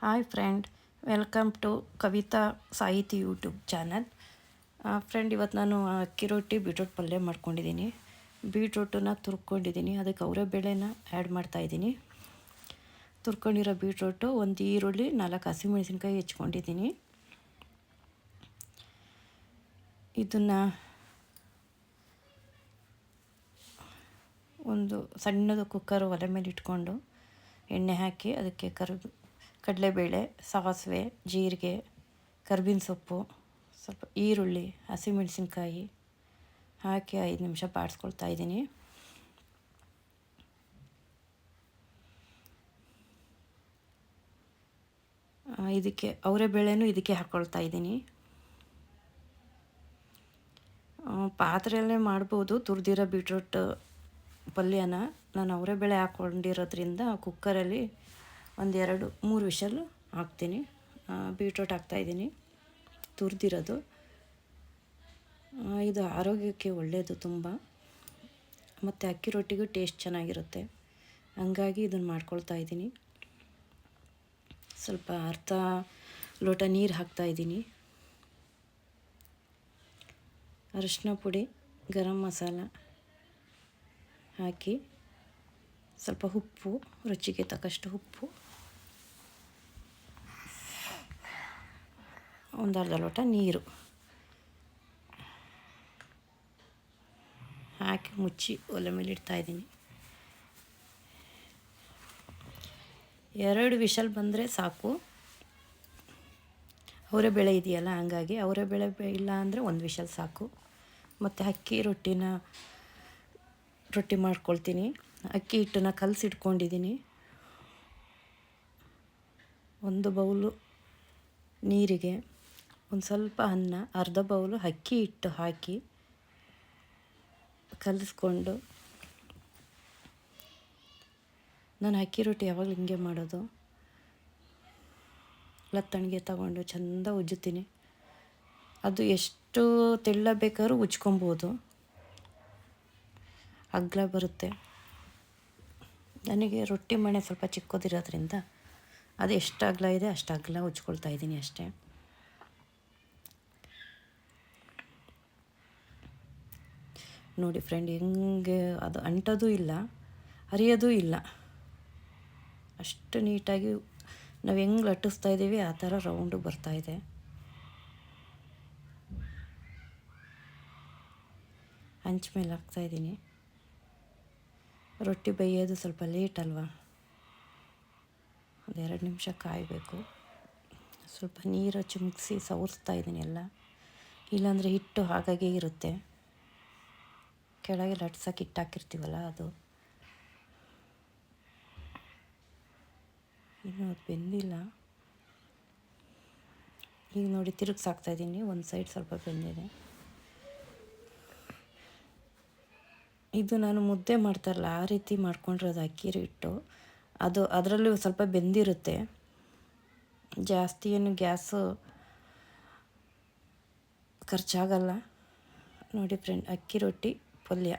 Hi friend, welcome to Kavita Sahiti YouTube channel. Friend, ಇವತ್ತು ನಾನು ಅಕ್ಕಿ ರೊಟ್ಟಿ ಬೀಟ್ರೋಟ್ ಪಲ್ಯ ಮಾಡ್ಕೊಂಡಿದ್ದೀನಿ. ಬೀಟ್ರೋಟನ್ನ ತುರ್ಕೊಂಡಿದ್ದೀನಿ, ಅದಕ್ಕೆ ಅವರೇ ಬೇಳೆನ ಆ್ಯಡ್ ಮಾಡ್ತಾಯಿದ್ದೀನಿ. ತುರ್ಕೊಂಡಿರೋ ಬೀಟ್ರೋಟು, ಒಂದು ಈರುಳ್ಳಿ, 4 ಹಸಿಮೆಣಸಿನ್ಕಾಯಿ ಹೆಚ್ಕೊಂಡಿದ್ದೀನಿ. ಇದನ್ನು ಒಂದು ಸಣ್ಣದು ಕುಕ್ಕರ್ ಒಲೆ ಮೇಲೆ ಇಟ್ಕೊಂಡು ಎಣ್ಣೆ ಹಾಕಿ ಅದಕ್ಕೆ ಕಡಲೆಬೇಳೆ, ಸಾಸಿವೆ, ಜೀರಿಗೆ, ಕರ್ಬೇವಿನ ಸೊಪ್ಪು, ಸ್ವಲ್ಪ ಈರುಳ್ಳಿ, ಹಸಿಮೆಣಸಿನ್ಕಾಯಿ ಹಾಕಿ 5 ನಿಮಿಷ ಬಾಡಿಸ್ಕೊಳ್ತಾ ಇದ್ದೀನಿ. ಇದಕ್ಕೆ ಅವರೇ ಬೇಳೆನೂ ಇದಕ್ಕೆ ಹಾಕ್ಕೊಳ್ತಾ ಇದ್ದೀನಿ. ಪಾತ್ರೆಯಲ್ಲೇ ಮಾಡ್ಬೋದು ತುರಿದಿರೋ ಬೀಟ್ರೋಟ್ ಪಲ್ಯನ. ನಾನು ಅವರೇ ಬೇಳೆ ಹಾಕ್ಕೊಂಡಿರೋದ್ರಿಂದ ಕುಕ್ಕರಲ್ಲಿ 1-2-3 ವಿಷಲ್ ಹಾಕ್ತೀನಿ. ಬೀಟ್ರೋಟ್ ಹಾಕ್ತಾಯಿದ್ದೀನಿ ತುರಿದಿರೋದು. ಇದು ಆರೋಗ್ಯಕ್ಕೆ ಒಳ್ಳೆಯದು ತುಂಬ, ಮತ್ತು ಅಕ್ಕಿ ರೊಟ್ಟಿಗೂ ಟೇಸ್ಟ್ ಚೆನ್ನಾಗಿರುತ್ತೆ. ಹಂಗಾಗಿ ಇದನ್ನು ಮಾಡ್ಕೊಳ್ತಾ ಇದ್ದೀನಿ. ಸ್ವಲ್ಪ ಅರ್ಧ ಲೋಟ ನೀರು ಹಾಕ್ತಾಯಿದ್ದೀನಿ. ಅರಿಶಿನ ಪುಡಿ, ಗರಂ ಮಸಾಲ ಹಾಕಿ, ಸ್ವಲ್ಪ ಉಪ್ಪು, ರುಚಿಗೆ ತಕ್ಕಷ್ಟು ಉಪ್ಪು, ಒಂದು ಅರ್ಧ ಲೋಟ ನೀರು ಹಾಕಿ ಮುಚ್ಚಿ ಒಲೆ ಮೇಲೆ ಇಡ್ತಾಯಿದ್ದೀನಿ. 2 ವಿಷಲ್ ಬಂದರೆ ಸಾಕು. ಅವರೇ ಬೇಳೆ ಇದೆಯಲ್ಲ, ಹಂಗಾಗಿ ಅವರೇ ಬೇಳೆ ಇಲ್ಲ ಅಂದರೆ 1 ವಿಷಲ್ ಸಾಕು. ಮತ್ತು ಅಕ್ಕಿ ರೊಟ್ಟಿ ಮಾಡ್ಕೊಳ್ತೀನಿ. ಅಕ್ಕಿ ಹಿಟ್ಟನ್ನು ಕಲಸಿಟ್ಕೊಂಡಿದ್ದೀನಿ. 1 ಬೌಲು ನೀರಿಗೆ ಒಂದು ಸ್ವಲ್ಪ ಅನ್ನ, ಅರ್ಧ ಬೌಲು ಅಕ್ಕಿ ಹಿಟ್ಟು ಹಾಕಿ ಕಲಿಸ್ಕೊಂಡು, ನಾನು ಅಕ್ಕಿ ರೊಟ್ಟಿ ಯಾವಾಗಲೂ ಹಿಂಗೆ ಮಾಡೋದು. ಲತ್ತಣಿಗೆ ತಗೊಂಡು ಚೆಂದ ಉಜ್ಜುತ್ತೀನಿ. ಅದು ಎಷ್ಟು ತೆಳ್ಳ ಬೇಕಾದ್ರೂ ಉಜ್ಕೊಬೋದು, ಅಗಲ ಬರುತ್ತೆ. ನನಗೆ ರೊಟ್ಟಿ ಮಣೆ ಸ್ವಲ್ಪ ಚಿಕ್ಕದಿರೋದ್ರಿಂದ ಅದು ಎಷ್ಟು ಅಗಲ ಇದೆ ಅಷ್ಟು ಅಗಲ ಉಜ್ಕೊಳ್ತಾ ಇದ್ದೀನಿ ಅಷ್ಟೇ. ನೋಡಿ ಫ್ರೆಂಡ್, ಹೆಂಗೆ ಅದು ಅಂಟೋದು ಇಲ್ಲ, ಹರಿಯೋದೂ ಇಲ್ಲ. ಅಷ್ಟು ನೀಟಾಗಿ ನಾವು ಹೆಂಗೆ ಲಟ್ಟಿಸ್ತಾ ಇದ್ದೀವಿ ಆ ಥರ ರೌಂಡು ಬರ್ತಾಯಿದೆ. ಹಂಚ ಮೇಲೆ ಹಾಕ್ತಾಯಿದ್ದೀನಿ. ರೊಟ್ಟಿ ಬೇಯೋದು ಸ್ವಲ್ಪ ಲೇಟ್ ಅಲ್ವಾ, 1-2 ನಿಮಿಷ ಕಾಯಬೇಕು. ಸ್ವಲ್ಪ ನೀರು ಚಿಮುಕ್ಸಿ ಸವರಿಸ್ತಾ ಇದ್ದೀನಿ ಎಲ್ಲ, ಇಲ್ಲಾಂದರೆ ಹಿಟ್ಟು ಹಾಗಾಗೇ ಇರುತ್ತೆ. ಕೆಳಗೆ ಲಟ್ಸಕ್ಕೆ ಹಿಟ್ಟು ಹಾಕಿರ್ತೀವಲ್ಲ ಅದು. ಇನ್ನೂ ಅದು ಬೆಂದಿಲ್ಲ. ಈಗ ನೋಡಿ ತಿರುಗಿಸಾಕ್ತಾಯಿದ್ದೀನಿ. ಒಂದು ಸೈಡ್ ಸ್ವಲ್ಪ ಬೆಂದಿದೆ. ಇದು ನಾನು ಮುದ್ದೆ ಮಾಡ್ತಾರಲ್ಲ ಆ ರೀತಿ ಮಾಡ್ಕೊಂಡಿರೋದು ಅಕ್ಕಿ ಹಿಟ್ಟು. ಅದು ಅದರಲ್ಲೂ ಸ್ವಲ್ಪ ಬೆಂದಿರುತ್ತೆ. ಜಾಸ್ತಿ ಏನು ಗ್ಯಾಸು ಖರ್ಚಾಗಲ್ಲ. ನೋಡಿ ಫ್ರೆಂಡ್, ಅಕ್ಕಿ ರೊಟ್ಟಿ ಪಲ್ಯ